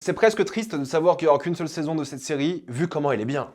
C'est presque triste de savoir qu'il n'y aura qu'une seule saison de cette série, vu comment elle est bien.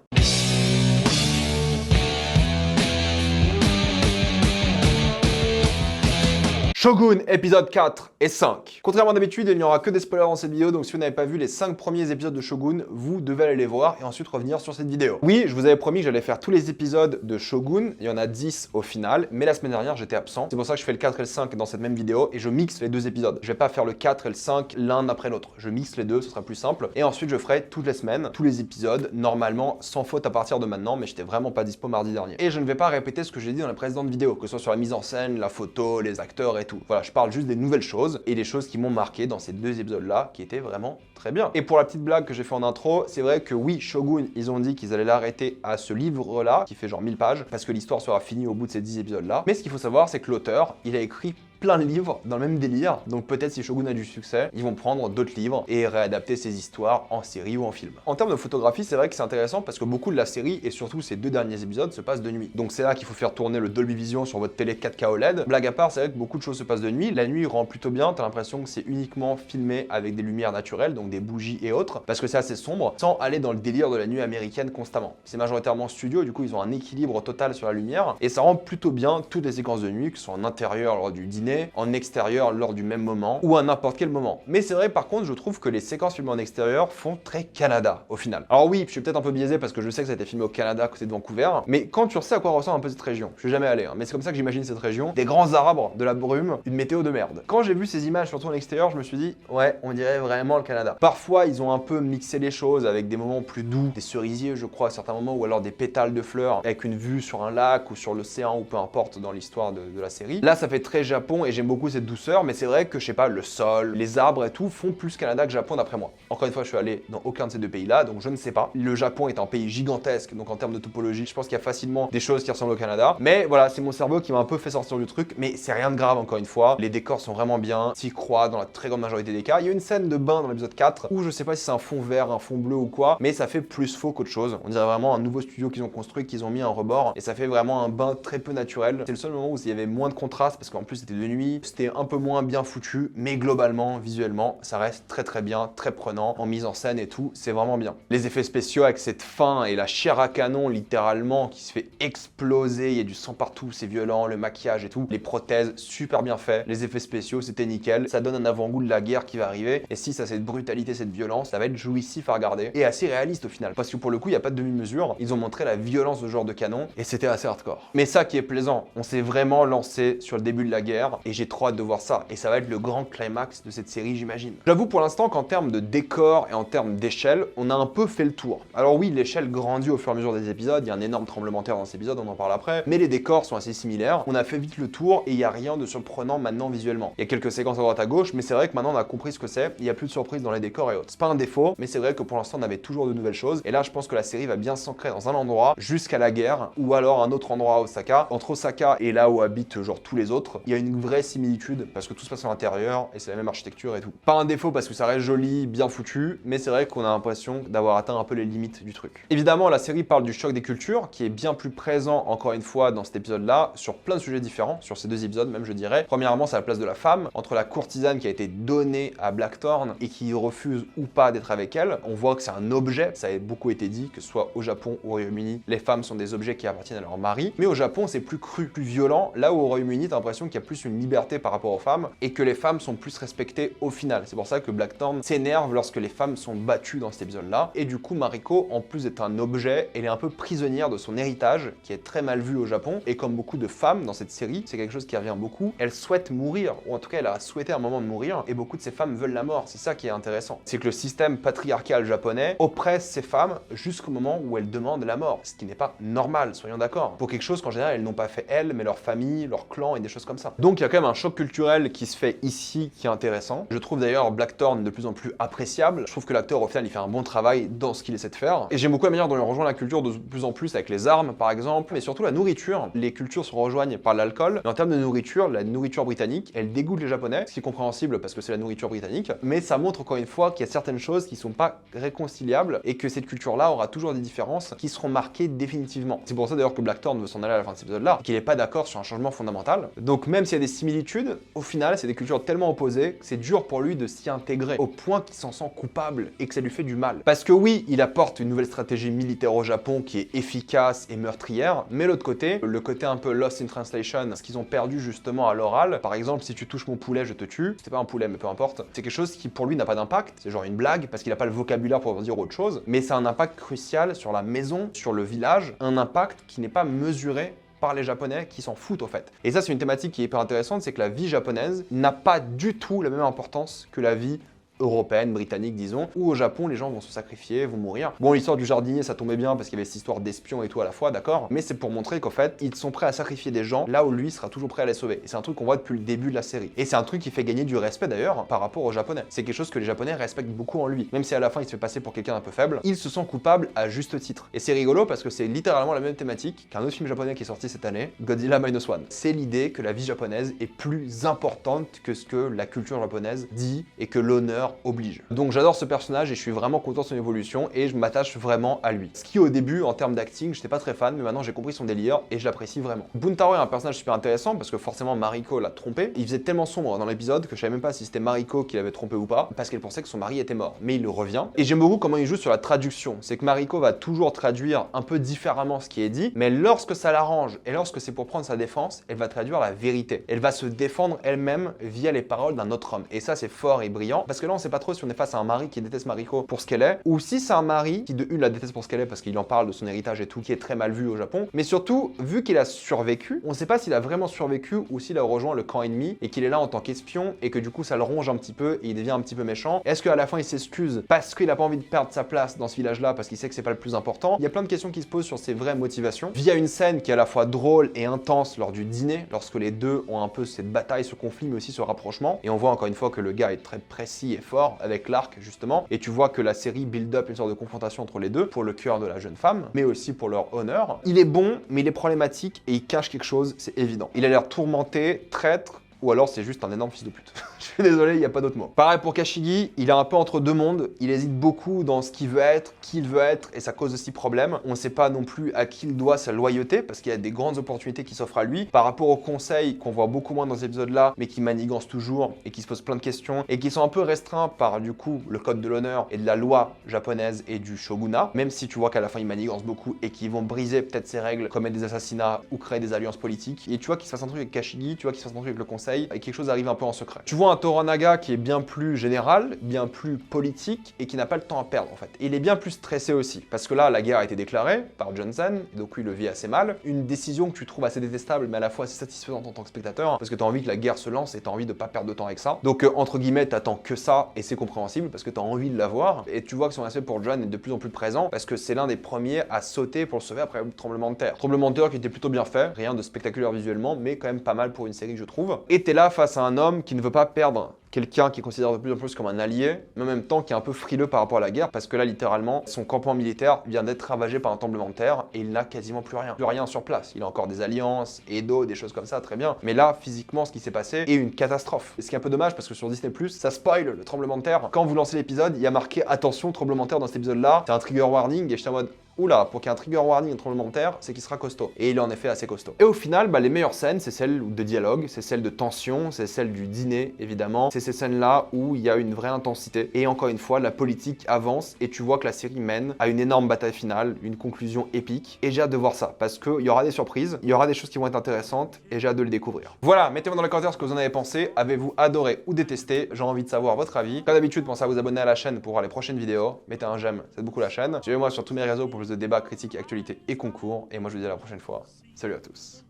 Shogun, épisode 4 et 5. Contrairement à d'habitude, il n'y aura que des spoilers dans cette vidéo, donc si vous n'avez pas vu les 5 premiers épisodes de Shogun, vous devez aller les voir et ensuite revenir sur cette vidéo. Oui, je vous avais promis que j'allais faire tous les épisodes de Shogun, il y en a 10 au final, mais la semaine dernière j'étais absent. C'est pour ça que je fais le 4 et le 5 dans cette même vidéo et je mixe les deux épisodes. Je vais pas faire le 4 et le 5 l'un après l'autre. Je mixe les deux, ce sera plus simple. Et ensuite je ferai toutes les semaines, tous les épisodes, normalement sans faute à partir de maintenant, mais j'étais vraiment pas dispo mardi dernier. Et je ne vais pas répéter ce que j'ai dit dans les précédentes vidéos, que ce soit sur la mise en scène, la photo, les acteurs et tout. Voilà, je parle juste des nouvelles choses et des choses qui m'ont marqué dans ces deux épisodes-là, qui étaient vraiment très bien. Et pour la petite blague que j'ai fait en intro, c'est vrai que oui, Shogun, ils ont dit qu'ils allaient l'arrêter à ce livre-là, qui fait genre 1000 pages, parce que l'histoire sera finie au bout de ces 10 épisodes-là. Mais ce qu'il faut savoir, c'est que l'auteur, il a écrit plein de livres dans le même délire, donc peut-être si Shogun a du succès, ils vont prendre d'autres livres et réadapter ces histoires en série ou en film. En termes de photographie, c'est vrai que c'est intéressant parce que beaucoup de la série, et surtout ces deux derniers épisodes, se passent de nuit. Donc c'est là qu'il faut faire tourner le Dolby Vision sur votre télé 4K OLED. Blague à part, c'est vrai que beaucoup de choses se passent de nuit. La nuit rend plutôt bien, t'as l'impression que c'est uniquement filmé avec des lumières naturelles, donc des bougies et autres, parce que c'est assez sombre, sans aller dans le délire de la nuit américaine constamment. C'est majoritairement studio, du coup ils ont un équilibre total sur la lumière, et ça rend plutôt bien toutes les séquences de nuit, que ce soit en intérieur lors du dîner, en extérieur lors du même moment ou à n'importe quel moment. Mais c'est vrai par contre je trouve que les séquences filmées en extérieur font très Canada au final. Alors oui, je suis peut-être un peu biaisé parce que je sais que ça a été filmé au Canada à côté de Vancouver, mais quand tu sais à quoi ressemble un peu cette région, je suis jamais allé, hein, mais c'est comme ça que j'imagine cette région, des grands arbres, de la brume, une météo de merde. Quand j'ai vu ces images surtout en extérieur, je me suis dit ouais, on dirait vraiment le Canada. Parfois ils ont un peu mixé les choses avec des moments plus doux, des cerisiers je crois à certains moments, ou alors des pétales de fleurs avec une vue sur un lac ou sur l'océan ou peu importe dans l'histoire de la série. Là ça fait très Japon et j'aime beaucoup cette douceur, mais c'est vrai que je sais pas, le sol, les arbres et tout font plus Canada que Japon d'après moi. Encore une fois, je suis allé dans aucun de ces deux pays-là, donc je ne sais pas. Le Japon est un pays gigantesque, donc en termes de topologie, je pense qu'il y a facilement des choses qui ressemblent au Canada. Mais voilà, c'est mon cerveau qui m'a un peu fait sortir du truc, mais c'est rien de grave encore une fois. Les décors sont vraiment bien, s'y croient dans la très grande majorité des cas. Il y a une scène de bain dans l'épisode 4 où je sais pas si c'est un fond vert, un fond bleu ou quoi, mais ça fait plus faux qu'autre chose. On dirait vraiment un nouveau studio qu'ils ont construit, qu'ils ont mis en rebord, et ça fait vraiment un bain très peu naturel. C'est le seul moment où il y avait moins de contraste parce qu'en plus c'était de nuit, c'était un peu moins bien foutu, mais globalement, visuellement, ça reste très bien, très prenant, en mise en scène et tout, c'est vraiment bien. Les effets spéciaux avec cette fin et la chair à canon littéralement qui se fait exploser, il y a du sang partout, c'est violent, le maquillage et tout, les prothèses, super bien fait, les effets spéciaux, c'était nickel, ça donne un avant-goût de la guerre qui va arriver, et si ça a cette brutalité, cette violence, ça va être jouissif à regarder, et assez réaliste au final, parce que pour le coup, il n'y a pas de demi-mesure, ils ont montré la violence de ce genre de canon, et c'était assez hardcore. Mais ça qui est plaisant, on s'est vraiment lancé sur le début de la guerre, et j'ai trop hâte de voir ça, et ça va être le grand climax de cette série, j'imagine. J'avoue pour l'instant qu'en termes de décor et en termes d'échelle, on a un peu fait le tour. Alors oui, l'échelle grandit au fur et à mesure des épisodes, il y a un énorme tremblement de terre dans cet épisode, on en parle après, mais les décors sont assez similaires, on a fait vite le tour et il n'y a rien de surprenant maintenant visuellement. Il y a quelques séquences à droite à gauche, mais c'est vrai que maintenant on a compris ce que c'est, il n'y a plus de surprises dans les décors et autres. C'est pas un défaut, mais c'est vrai que pour l'instant on avait toujours de nouvelles choses, et là je pense que la série va bien s'ancrer dans un endroit jusqu'à la guerre, ou alors un autre endroit à Osaka. Entre Osaka et là où habitent genre tous les autres, il y a une vraie similitude, parce que tout se passe à l'intérieur, et c'est la même architecture et tout. Pas un défaut parce que ça reste joli, bien foutu, mais c'est vrai qu'on a l'impression d'avoir atteint un peu les limites du truc. Évidemment, la série parle du choc des cultures, qui est bien plus présent, encore une fois, dans cet épisode-là, sur plein de sujets différents, sur ces deux épisodes même, je dirais. Premièrement, c'est la place de la femme, entre la courtisane qui a été donnée à Blackthorn et qui refuse ou pas d'être avec elle. On voit que c'est un objet, ça a beaucoup été dit, que ce soit au Japon ou au Royaume-Uni, les femmes sont des objets qui appartiennent à leur mari, mais au Japon, c'est plus cru, plus violent, là où au Royaume-Uni, t'as l'impression qu'il y a plus une liberté par rapport aux femmes, et que les femmes sont plus respectées au final. C'est pour ça que Blackthorn s'énerve lorsque les femmes sont battues dans cet épisode-là, et du coup Mariko, en plus d'être un objet, elle est un peu prisonnière de son héritage, qui est très mal vu au Japon, et comme beaucoup de femmes dans cette série, c'est quelque chose qui revient beaucoup, elle souhaite mourir, ou en tout cas elle a souhaité un moment de mourir, et beaucoup de ces femmes veulent la mort. C'est ça qui est intéressant, c'est que le système patriarcal japonais oppresse ces femmes jusqu'au moment où elles demandent la mort, ce qui n'est pas normal, soyons d'accord, pour quelque chose qu'en général elles n'ont pas fait elles, mais leur famille, leur clan et des choses comme ça. Donc il y a quand même un choc culturel qui se fait ici qui est intéressant. Je trouve d'ailleurs Blackthorn de plus en plus appréciable. Je trouve que l'acteur au final il fait un bon travail dans ce qu'il essaie de faire. Et j'aime beaucoup la manière dont il rejoint la culture de plus en plus avec les armes par exemple, mais surtout la nourriture. Les cultures se rejoignent par l'alcool. Mais en termes de nourriture, la nourriture britannique, elle dégoûte les Japonais, ce qui est compréhensible parce que c'est la nourriture britannique. Mais ça montre encore une fois qu'il y a certaines choses qui sont pas réconciliables et que cette culture-là aura toujours des différences qui seront marquées définitivement. C'est pour ça d'ailleurs que Blackthorn veut s'en aller à la fin de cet épisode-là, qu'il n'est pas d'accord sur un changement fondamental. Donc même s'il y a des similitudes, au final, c'est des cultures tellement opposées que c'est dur pour lui de s'y intégrer, au point qu'il s'en sent coupable et que ça lui fait du mal. Parce que oui, il apporte une nouvelle stratégie militaire au Japon qui est efficace et meurtrière, mais l'autre côté, le côté un peu lost in translation, ce qu'ils ont perdu justement à l'oral, par exemple, si tu touches mon poulet, je te tue, c'était pas un poulet, mais peu importe, c'est quelque chose qui pour lui n'a pas d'impact, c'est genre une blague, parce qu'il n'a pas le vocabulaire pour dire autre chose, mais ça a un impact crucial sur la maison, sur le village, un impact qui n'est pas mesuré par les Japonais qui s'en foutent au fait. Et ça, c'est une thématique qui est hyper intéressante, c'est que la vie japonaise n'a pas du tout la même importance que la vie européenne, britannique disons, où au Japon les gens vont se sacrifier, vont mourir. Bon, l'histoire du jardinier ça tombait bien parce qu'il y avait cette histoire d'espions et tout à la fois, d'accord, mais c'est pour montrer qu'en fait ils sont prêts à sacrifier des gens là où lui sera toujours prêt à les sauver. Et c'est un truc qu'on voit depuis le début de la série. Et c'est un truc qui fait gagner du respect d'ailleurs par rapport aux Japonais. C'est quelque chose que les Japonais respectent beaucoup en lui. Même si à la fin il se fait passer pour quelqu'un d'un peu faible, il se sent coupable à juste titre. Et c'est rigolo parce que c'est littéralement la même thématique qu'un autre film japonais qui est sorti cette année, Godzilla Minus One. C'est l'idée que la vie japonaise est plus importante que ce que la culture japonaise dit et que l'honneur oblige. Donc j'adore ce personnage et je suis vraiment content de son évolution et je m'attache vraiment à lui. Ce qui au début en termes d'acting j'étais pas très fan, mais maintenant j'ai compris son délire et je l'apprécie vraiment. Buntaro est un personnage super intéressant parce que forcément Mariko l'a trompé. Il faisait tellement sombre dans l'épisode que je savais même pas si c'était Mariko qui l'avait trompé ou pas parce qu'elle pensait que son mari était mort. Mais il le revient. Et j'aime beaucoup comment il joue sur la traduction. C'est que Mariko va toujours traduire un peu différemment ce qui est dit, mais lorsque ça l'arrange et lorsque c'est pour prendre sa défense, elle va traduire la vérité. Elle va se défendre elle-même via les paroles d'un autre homme. Et ça c'est fort et brillant parce que là on sait pas trop si on est face à un mari qui déteste Mariko pour ce qu'elle est, ou si c'est un mari qui de une la déteste pour ce qu'elle est parce qu'il en parle de son héritage et tout, qui est très mal vu au Japon, mais surtout, vu qu'il a survécu, on sait pas s'il a vraiment survécu ou s'il a rejoint le camp ennemi et qu'il est là en tant qu'espion et que du coup ça le ronge un petit peu et il devient un petit peu méchant. Est-ce qu'à la fin il s'excuse parce qu'il a pas envie de perdre sa place dans ce village-là parce qu'il sait que c'est pas le plus important? Il y a plein de questions qui se posent sur ses vraies motivations, via une scène qui est à la fois drôle et intense lors du dîner, lorsque les deux ont un peu cette bataille, ce conflit, mais aussi ce rapprochement, et on voit encore une fois que le gars est très précis et fort avec l'arc justement, et tu vois que la série build up une sorte de confrontation entre les deux pour le cœur de la jeune femme, mais aussi pour leur honneur. Il est bon, mais il est problématique et il cache quelque chose, c'est évident. Il a l'air tourmenté, traître, ou alors c'est juste un énorme fils de pute. Je suis désolé, il n'y a pas d'autre mot. Pareil pour Kashigi, il est un peu entre deux mondes, il hésite beaucoup dans ce qu'il veut être, qui il veut être, et ça cause aussi problème. On ne sait pas non plus à qui il doit sa loyauté, parce qu'il y a des grandes opportunités qui s'offrent à lui, par rapport aux conseils qu'on voit beaucoup moins dans ces épisodes-là, mais qui manigancent toujours, et qui se posent plein de questions, et qui sont un peu restreints par du coup le code de l'honneur et de la loi japonaise et du shogunat, même si tu vois qu'à la fin ils manigancent beaucoup, et qu'ils vont briser peut-être ces règles, commettre des assassinats, ou créer des alliances politiques, et tu vois qu'il se passe un truc avec Kashigi, tu vois qu'il se passe un truc avec le conseil, et quelque chose arrive un peu en secret. Tu vois un Toranaga qui est bien plus général, bien plus politique et qui n'a pas le temps à perdre en fait. Et il est bien plus stressé aussi parce que là la guerre a été déclarée par Johnson et donc lui il le vit assez mal. Une décision que tu trouves assez détestable mais à la fois assez satisfaisante en tant que spectateur parce que tu as envie que la guerre se lance et tu as envie de pas perdre de temps avec ça. Donc entre guillemets t'attends que ça et c'est compréhensible parce que tu as envie de l'avoir et tu vois que son aspect pour John est de plus en plus présent parce que c'est l'un des premiers à sauter pour le sauver après le tremblement de terre. Tremblement de terre qui était plutôt bien fait, rien de spectaculaire visuellement mais quand même pas mal pour une série je trouve. Et t'es là face à un homme qui ne veut pas perdre quelqu'un qui est considéré de plus en plus comme un allié, mais en même temps qui est un peu frileux par rapport à la guerre, parce que là, littéralement, son campement militaire vient d'être ravagé par un tremblement de terre, et il n'a quasiment plus rien. Plus rien sur place. Il a encore des alliances, Edo, des choses comme ça, très bien. Mais là, physiquement, ce qui s'est passé est une catastrophe. Et ce qui est un peu dommage, parce que sur Disney+, ça spoil le tremblement de terre. Quand vous lancez l'épisode, il y a marqué « Attention, tremblement de terre » dans cet épisode-là. C'est un trigger warning, et j'étais en mode oula, pour qu'il y ait un trigger warning, un tremblement de terre, c'est qu'il sera costaud. Et il est en effet assez costaud. Et au final, les meilleures scènes, c'est celles de dialogue, c'est celles de tension, c'est celles du dîner, évidemment. C'est ces scènes-là où il y a une vraie intensité. Et encore une fois, la politique avance et tu vois que la série mène à une énorme bataille finale, une conclusion épique. Et j'ai hâte de voir ça, parce qu'il y aura des surprises, il y aura des choses qui vont être intéressantes, et j'ai hâte de les découvrir. Voilà, mettez-moi dans les commentaires ce que vous en avez pensé. Avez-vous adoré ou détesté? J'ai envie de savoir votre avis. Comme d'habitude, pensez à vous abonner à la chaîne pour voir les prochaines vidéos. Mettez un j'aime, ça aide beaucoup la chaîne. Suivez-moi sur tous mes réseaux pour plus de débats, critiques, actualités et concours. Et moi, je vous dis à la prochaine fois. Salut à tous.